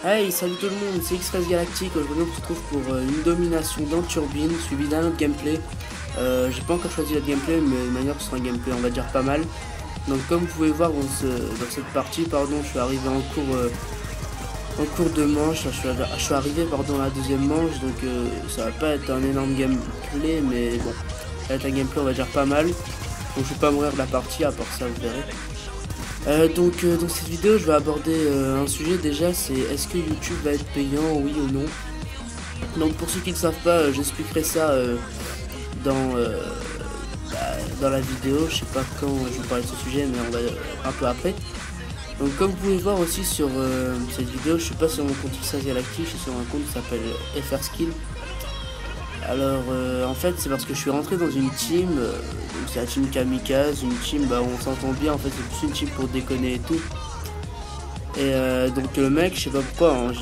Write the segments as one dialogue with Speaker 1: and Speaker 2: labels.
Speaker 1: Hey, salut tout le monde, c'est X-Res Galactique. Aujourd'hui on se retrouve pour une domination dans Turbine suivi d'un autre gameplay. J'ai pas encore choisi le gameplay, mais de manière ce sera un gameplay on va dire pas mal. Donc comme vous pouvez voir dans cette partie, je suis arrivé en cours de manche. Je suis arrivé à la deuxième manche, donc ça va pas être un énorme gameplay, mais bon, ça va être un gameplay on va dire pas mal. Donc je vais pas mourir de la partie, à part ça vous verrez. Dans cette vidéo je vais aborder un sujet déjà, c'est est-ce que YouTube va être payant, oui ou non. Donc pour ceux qui ne savent pas, j'expliquerai ça dans la vidéo, je sais pas quand je vais parler de ce sujet mais on va un peu après. Donc comme vous pouvez voir aussi sur cette vidéo, je suis pas sur mon compte X-Res Galactique, je suis sur un compte qui s'appelle FR Skill. Alors en fait c'est parce que je suis rentré dans une team, c'est la team Kamikaze, une team où on s'entend bien, en fait c'est plus une team pour déconner et tout. Et donc le mec, je sais pas pourquoi, hein,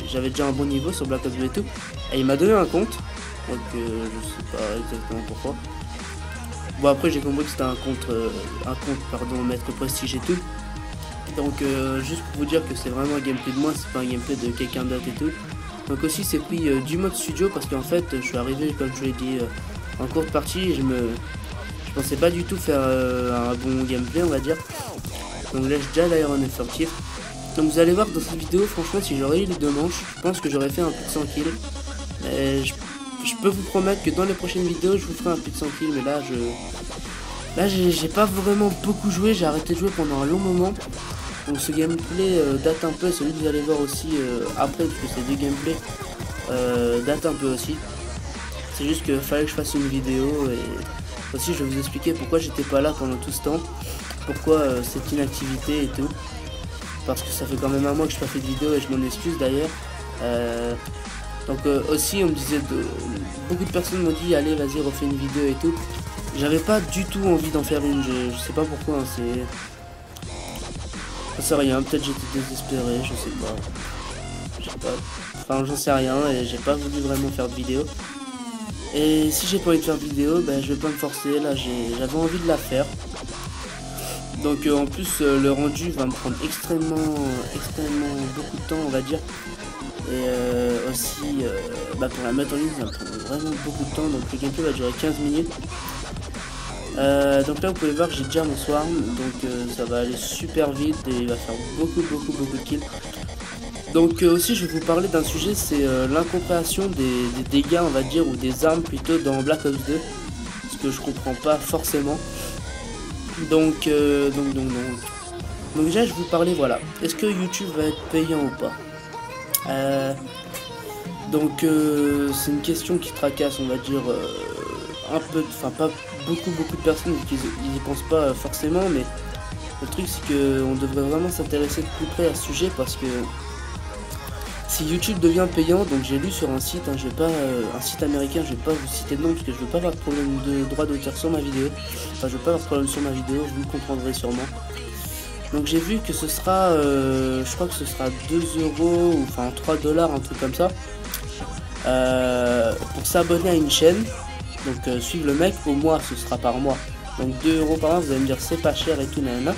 Speaker 1: j'avais déjà un bon niveau sur Black Ops 2 et tout, et il m'a donné un compte, donc je sais pas exactement pourquoi. Bon après j'ai compris que c'était un compte maître prestige et tout. Donc juste pour vous dire que c'est vraiment un gameplay de moi, c'est pas un gameplay de quelqu'un d'autre et tout. Donc aussi c'est pris du mode studio parce qu'en fait je suis arrivé comme je vous l'ai dit en courte partie et je pensais pas du tout faire un bon gameplay on va dire. Donc là j'ai déjà l'aéron furtif. Donc vous allez voir dans cette vidéo franchement si j'aurais eu les deux manches je pense que j'aurais fait un plus de 100 kills. Mais je peux vous promettre que dans les prochaines vidéos je vous ferai un plus de 100 kills, mais là j'ai pas vraiment beaucoup joué, j'ai arrêté de jouer pendant un long moment. Donc ce gameplay date un peu, celui que vous allez voir aussi après, parce que ces deux gameplays datent un peu aussi. C'est juste qu'il fallait que je fasse une vidéo et aussi je vais vous expliquer pourquoi j'étais pas là pendant tout ce temps, pourquoi cette inactivité et tout. Parce que ça fait quand même un mois que je n'ai pas fait de vidéo et je m'en excuse d'ailleurs. Aussi on me disait, beaucoup de personnes m'ont dit allez vas-y refais une vidéo et tout. J'avais pas du tout envie d'en faire une, je sais pas pourquoi, hein, c'est rien, peut-être j'étais désespéré, je sais pas, enfin j'en sais rien et j'ai pas voulu vraiment faire de vidéo. Et si j'ai pas envie de faire de vidéo, ben je vais pas me forcer, là j'avais envie de la faire. Donc en plus le rendu va me prendre extrêmement beaucoup de temps on va dire. Et aussi pour la mettre en ligne ça me prend vraiment beaucoup de temps, donc le gameplay va durer 15 minutes. Donc là vous pouvez voir que j'ai déjà mon swarm, donc ça va aller super vite et il va faire beaucoup de kills. Donc aussi je vais vous parler d'un sujet, c'est l'incompréhension des dégâts on va dire, ou des armes plutôt dans Black Ops 2, ce que je comprends pas forcément. Donc déjà je vais vous parler, voilà, est-ce que YouTube va être payant ou pas. C'est une question qui tracasse on va dire un peu, enfin pas beaucoup de personnes qui n'y pensent pas forcément, mais le truc c'est que on devrait vraiment s'intéresser de plus près à ce sujet, parce que si YouTube devient payant, donc j'ai lu sur un site, hein, un site américain, je vais pas vous citer de nom parce que je veux pas avoir de problème de droit d'auteur sur ma vidéo, enfin je veux pas avoir de problème sur ma vidéo, vous le comprendrez sûrement. Donc j'ai vu que ce sera, je crois que ce sera 2 euros, ou enfin 3 $, un truc comme ça, pour s'abonner à une chaîne. Donc suivre le mec au mois, ce sera par mois. Donc 2 euros par mois, vous allez me dire c'est pas cher et tout, nanana.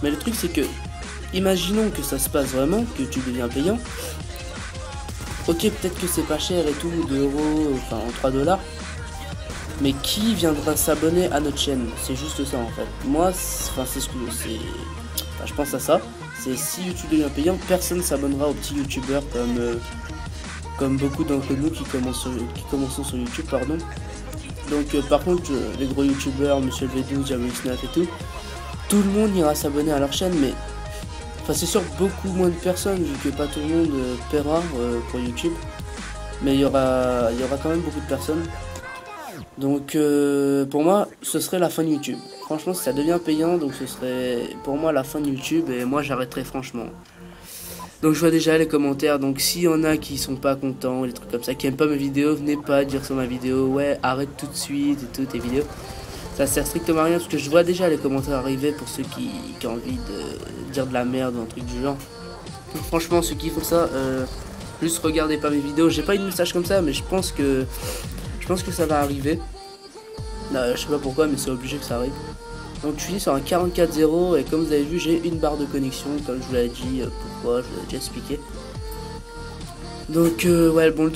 Speaker 1: Mais le truc c'est que, imaginons que ça se passe vraiment, que tu deviens payant. Ok, peut-être que c'est pas cher et tout, 2 euros, enfin 3 $. Mais qui viendra s'abonner à notre chaîne? C'est juste ça en fait. Moi, c'est ce que c'est. Enfin, je pense à ça. C'est si YouTube devient payant, personne s'abonnera aux petits youtubeurs comme beaucoup d'entre nous qui commençons sur YouTube, pardon. Donc par contre les gros youtubeurs, Monsieur V12, Jamix9 et tout le monde ira s'abonner à leur chaîne, mais enfin c'est sûr beaucoup moins de personnes vu que pas tout le monde paiera pour YouTube, mais il y aura quand même beaucoup de personnes. Donc pour moi ce serait la fin de YouTube. Franchement si ça devient payant, donc ce serait pour moi la fin de YouTube et moi j'arrêterai franchement. Donc je vois déjà les commentaires, donc s'il y en a qui sont pas contents, des trucs comme ça, qui aiment pas mes vidéos, venez pas dire sur ma vidéo, ouais arrête tout de suite et tout tes vidéos. Ça sert strictement à rien parce que je vois déjà les commentaires arriver pour ceux qui ont envie de dire de la merde ou un truc du genre. Donc, franchement ceux qui font ça, juste regardez pas mes vidéos, j'ai pas eu de message comme ça mais je pense que ça va arriver. Je sais pas pourquoi mais c'est obligé que ça arrive. Donc je suis sur un 44.0 et comme vous avez vu j'ai une barre de connexion comme je vous l'avais dit, pourquoi je vous l'ai déjà expliqué. Donc ouais, bon, le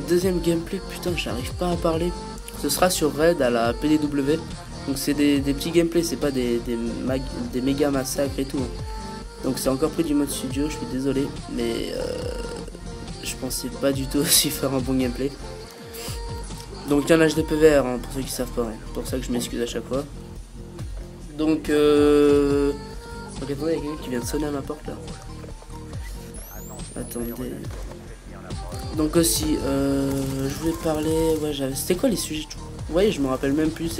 Speaker 1: deuxième gameplay, putain, j'arrive pas à parler. Ce sera sur Raid à la PDW. Donc c'est des petits gameplays, c'est pas des méga massacres et tout. Hein. Donc c'est encore pris du mode studio, je suis désolé, mais je pensais pas du tout aussi faire un bon gameplay. Donc il y a un HDP vert, hein, pour ceux qui savent pas, hein. C'est pour ça que je m'excuse à chaque fois. Donc attendez, il y a quelqu'un qui vient de sonner à ma porte là. Attendez. Donc aussi, je voulais parler, ouais, c'était quoi les sujets? Vous voyez, je me rappelle même plus,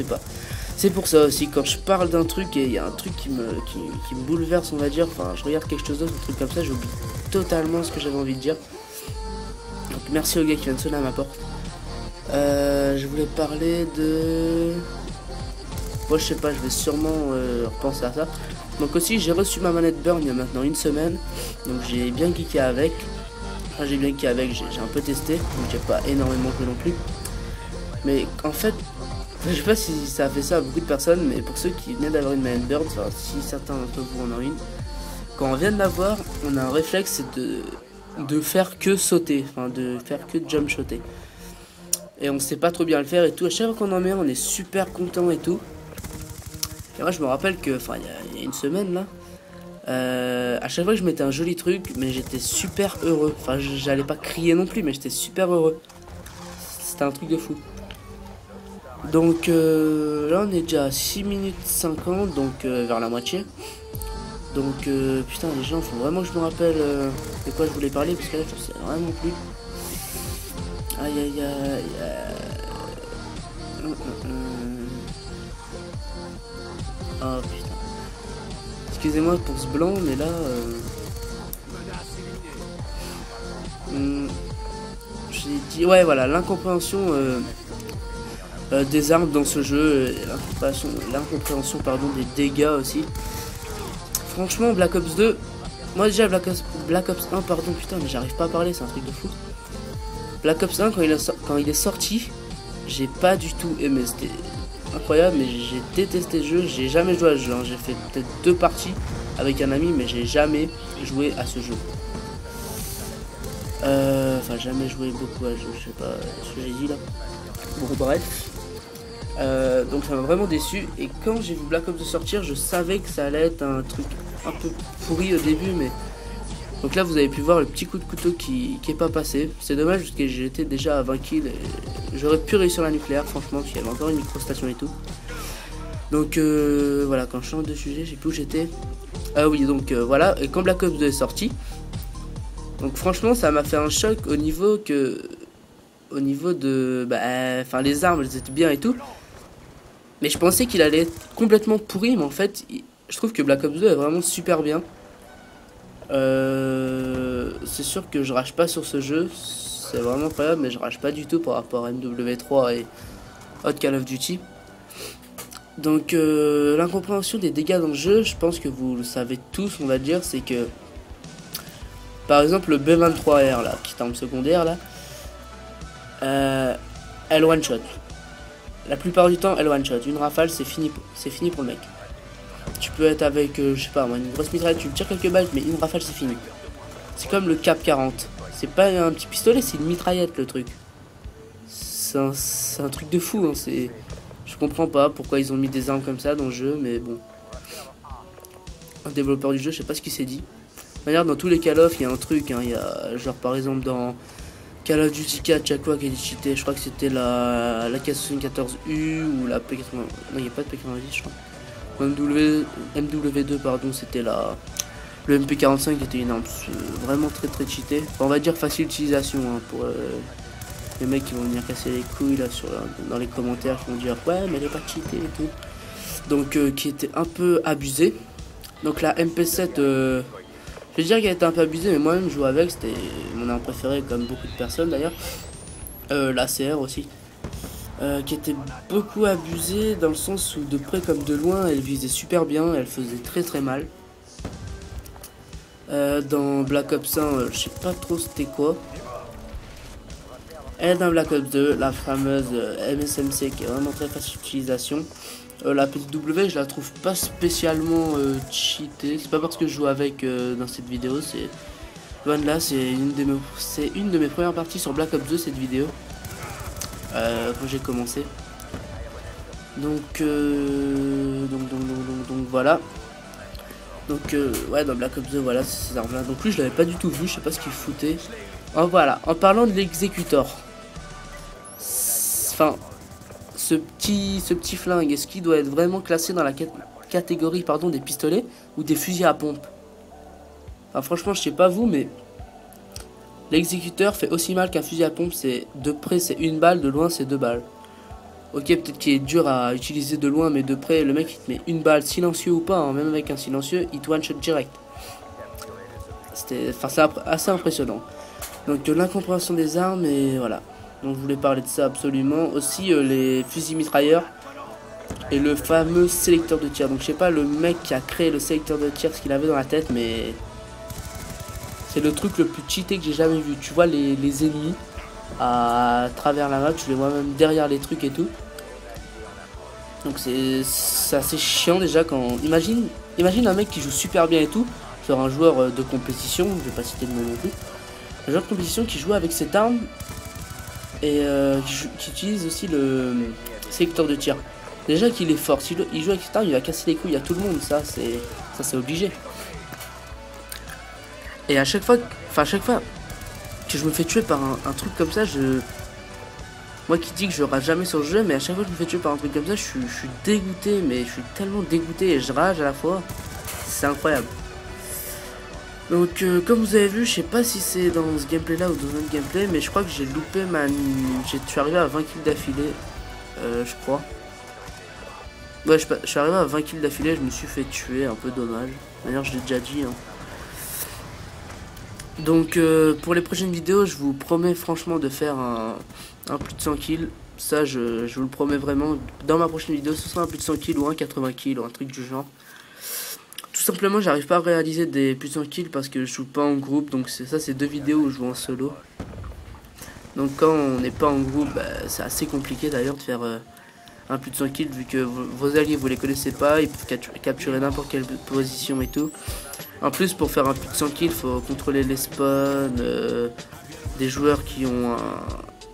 Speaker 1: c'est pour ça aussi, quand je parle d'un truc et il y a un truc qui me bouleverse, on va dire, enfin, je regarde quelque chose d'autre, un truc comme ça, j'oublie totalement ce que j'avais envie de dire. Donc merci au gars qui vient de sonner à ma porte. Je voulais parler de... Moi je sais pas, je vais sûrement repenser à ça. Donc aussi j'ai reçu ma manette Burn il y a maintenant une semaine. Donc j'ai bien geeké avec. Enfin j'ai bien geeké avec, j'ai un peu testé. Donc j'ai pas énormément joué non plus. Mais en fait, je sais pas si ça a fait ça à beaucoup de personnes. Mais pour ceux qui venaient d'avoir une manette Burn, enfin si certains d'entre vous en ont une, quand on vient de l'avoir, on a un réflexe, c'est de faire que sauter. Enfin de faire que jump shotter. Et on sait pas trop bien le faire et tout. À chaque fois qu'on en met un, on est super content et tout. Et moi je me rappelle que, enfin il y a une semaine là, à chaque fois que je mettais un joli truc, mais j'étais super heureux. Enfin j'allais pas crier non plus, mais j'étais super heureux. C'était un truc de fou. Donc là on est déjà à 6 minutes 50, donc vers la moitié. Donc putain les gens, faut vraiment que je me rappelle de quoi je voulais parler, parce que là je sais vraiment plus. Aïe aïe aïe. Oh putain. Excusez-moi pour ce blanc, mais là... j'ai dit... Ouais voilà, l'incompréhension des armes dans ce jeu, l'incompréhension pardon, des dégâts aussi. Franchement Black Ops 2... Moi déjà Black Ops 1 pardon, putain mais j'arrive pas à parler, c'est un truc de fou. Black Ops 1 quand il est sorti, j'ai pas du tout aimé, c'était incroyable, mais j'ai détesté le jeu, j'ai jamais joué à ce jeu, hein. J'ai fait peut-être 2 parties avec un ami, mais j'ai jamais joué à ce jeu. Enfin jamais joué beaucoup à ce jeu, je sais pas ce que j'ai dit là. Bon bref. Donc ça m'a vraiment déçu, et quand j'ai vu Black Ops 2 sortir, je savais que ça allait être un truc un peu pourri au début, mais... Donc là vous avez pu voir le petit coup de couteau qui est pas passé. C'est dommage parce que j'étais déjà à 20 kills et j'aurais pu réussir la nucléaire franchement, parce qu'il y avait encore une microstation et tout. Donc voilà, quand je change de sujet, je sais plus où j'étais. Ah oui, donc voilà, et quand Black Ops 2 est sorti, donc franchement ça m'a fait un choc au niveau de... Enfin les armes elles étaient bien et tout. Mais je pensais qu'il allait être complètement pourri, mais en fait je trouve que Black Ops 2 est vraiment super bien. C'est sûr que je rage pas sur ce jeu, c'est vraiment incroyable, mais je rage pas du tout par rapport à MW3 et Hot Call of Duty. Donc l'incompréhension des dégâts dans le jeu, je pense que vous le savez tous, on va dire, c'est que par exemple le B23R là, qui est arme secondaire là, elle one shot. La plupart du temps elle one shot, une rafale c'est fini pour le mec. Tu peux être avec, je sais pas moi, une grosse mitraillette, tu me tires quelques balles, mais une rafale c'est fini. C'est comme le Cap 40. C'est pas un petit pistolet, c'est une mitraillette le truc. C'est un truc de fou, hein. Je comprends pas pourquoi ils ont mis des armes comme ça dans le jeu, mais bon. Un développeur du jeu, je sais pas ce qu'il s'est dit. Regarde, dans tous les Call of, il y a un truc, hein. Il y a, genre par exemple dans Call of Duty 4, chaque fois qu'il est cheaté, je crois que c'était la K74U ou la P80. Non, il n'y a pas de P90, je crois. MW2 pardon, c'était le MP45 qui était une arme vraiment très cheatée, enfin, on va dire facile d'utilisation, hein, pour les mecs qui vont venir casser les couilles là dans les commentaires, qui vont dire ouais mais elle est pas cheatée et tout, donc qui était un peu abusée. Donc la MP7 je vais dire qu'elle était un peu abusée, mais moi-même je jouais avec, c'était mon arme préférée comme beaucoup de personnes d'ailleurs. La CR aussi, qui était beaucoup abusée dans le sens où de près comme de loin elle visait super bien, elle faisait très mal. Dans Black Ops 1, je sais pas trop c'était quoi. Et dans Black Ops 2, la fameuse MSMC qui est vraiment très facile d'utilisation. La PW, je la trouve pas spécialement cheatée. C'est pas parce que je joue avec dans cette vidéo, c'est Loin de là, c'est une de mes premières parties sur Black Ops 2 cette vidéo. Quand j'ai commencé. Donc voilà. Donc ouais, dans Black Ops 2, voilà, c'est ces armes là. Donc lui je l'avais pas du tout vu, je sais pas ce qu'il foutait. Oh, voilà, en parlant de l'exécuteur. Enfin, ce petit flingue, est-ce qu'il doit être vraiment classé dans la catégorie pardon, des pistolets ou des fusils à pompe? Enfin franchement je sais pas vous, mais l'exécuteur fait aussi mal qu'un fusil à pompe. C'est de près c'est une balle, de loin c'est 2 balles. Ok, peut-être qu'il est dur à utiliser de loin, mais de près, le mec il te met une balle, silencieux ou pas, hein, même avec un silencieux, il te one-shot direct. C'est assez impressionnant. Donc de l'incompréhension des armes, et voilà. Donc je voulais parler de ça absolument. Aussi les fusils mitrailleurs et le fameux sélecteur de tir. Donc je sais pas le mec qui a créé le sélecteur de tir, ce qu'il avait dans la tête, mais c'est le truc le plus cheaté que j'ai jamais vu. Tu vois les ennemis à travers la map, tu les vois même derrière les trucs et tout. Donc c'est assez chiant déjà quand... Imagine un mec qui joue super bien et tout, genre un joueur de compétition, je vais pas citer le nom non plus, un joueur de compétition qui joue avec cette arme et qui utilise aussi le sélecteur de tir. Déjà qu'il est fort, s'il joue avec cette arme, il va casser les couilles à tout le monde, ça c'est obligé. Et à chaque fois que je me fais tuer par un truc comme ça, moi qui dis que je rage jamais sur le jeu, mais à chaque fois que je me fais tuer par un truc comme ça, je suis dégoûté, mais je suis tellement dégoûté et je rage à la fois. C'est incroyable. Donc comme vous avez vu, je sais pas si c'est dans ce gameplay là ou dans un autre gameplay, mais je crois que j'ai loupé je suis arrivé à 20 kills d'affilée, je crois. Ouais, je suis arrivé à 20 kills d'affilée, je me suis fait tuer, un peu dommage. D'ailleurs, je l'ai déjà dit, hein. Donc pour les prochaines vidéos, je vous promets franchement de faire un plus de 100 kills. Ça je vous le promets vraiment. Dans ma prochaine vidéo ce sera un plus de 100 kills ou un 80 kills ou un truc du genre. Tout simplement j'arrive pas à réaliser des plus de 100 kills parce que je joue pas en groupe. Donc c'est 2 vidéos où je joue en solo. Donc quand on n'est pas en groupe, bah, c'est assez compliqué d'ailleurs de faire un plus de 100 kills vu que vos alliés vous les connaissez pas. Ils peuvent capturer n'importe quelle position et tout. En plus, pour faire un plus de 100 kills, il faut contrôler les spawns, des joueurs qui ont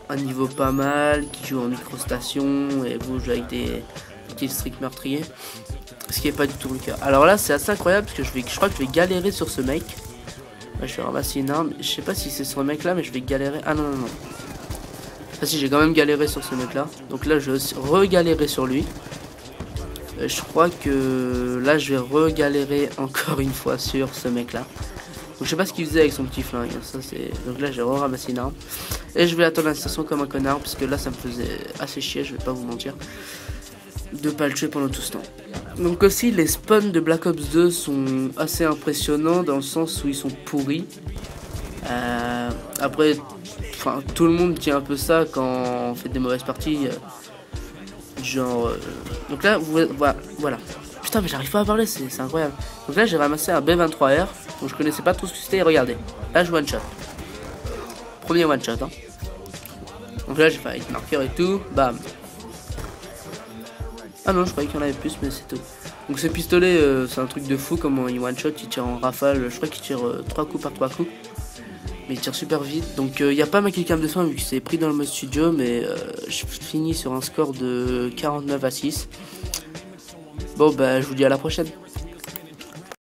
Speaker 1: un niveau pas mal, qui jouent en microstation, et vous jouez avec des killstreaks meurtriers. Ce qui n'est pas du tout le cas. Alors là, c'est assez incroyable, parce que je crois que je vais galérer sur ce mec. Là, je vais ramasser une arme. Je sais pas si c'est ce mec là, mais je vais galérer. Ah non. Ah si, j'ai quand même galéré sur ce mec là. Donc là, je vais re-galérer sur lui. Je crois que là je vais re-galérer encore une fois sur ce mec là. Donc je sais pas ce qu'il faisait avec son petit flingue. Donc là j'ai ramassé une arme. Et je vais attendre la station comme un connard. Parce que là ça me faisait assez chier, je vais pas vous mentir, de pas le tuer pendant tout ce temps. Donc aussi les spawns de Black Ops 2 sont assez impressionnants. Dans le sens où ils sont pourris. Après tout le monde tient un peu ça quand on fait des mauvaises parties. Genre donc là voilà. Putain mais j'arrive pas à parler, c'est incroyable. Donc là j'ai ramassé un B23R. Donc je connaissais pas trop ce que c'était. Regardez, là je one shot. Premier one shot hein. Donc là j'ai fait avec marqueur et tout. Bam. Ah non je croyais qu'il y en avait plus, mais c'est tout. Donc ce pistolet c'est un truc de fou. Comment il one shot, il tire en rafale. Je crois qu'il tire 3 coups par 3 coups. Mais il tire super vite. Donc il n'y a pas ma killcam de soin vu que c'est pris dans le mode studio. Mais je finis sur un score de 49 à 6. Bon bah je vous dis à la prochaine.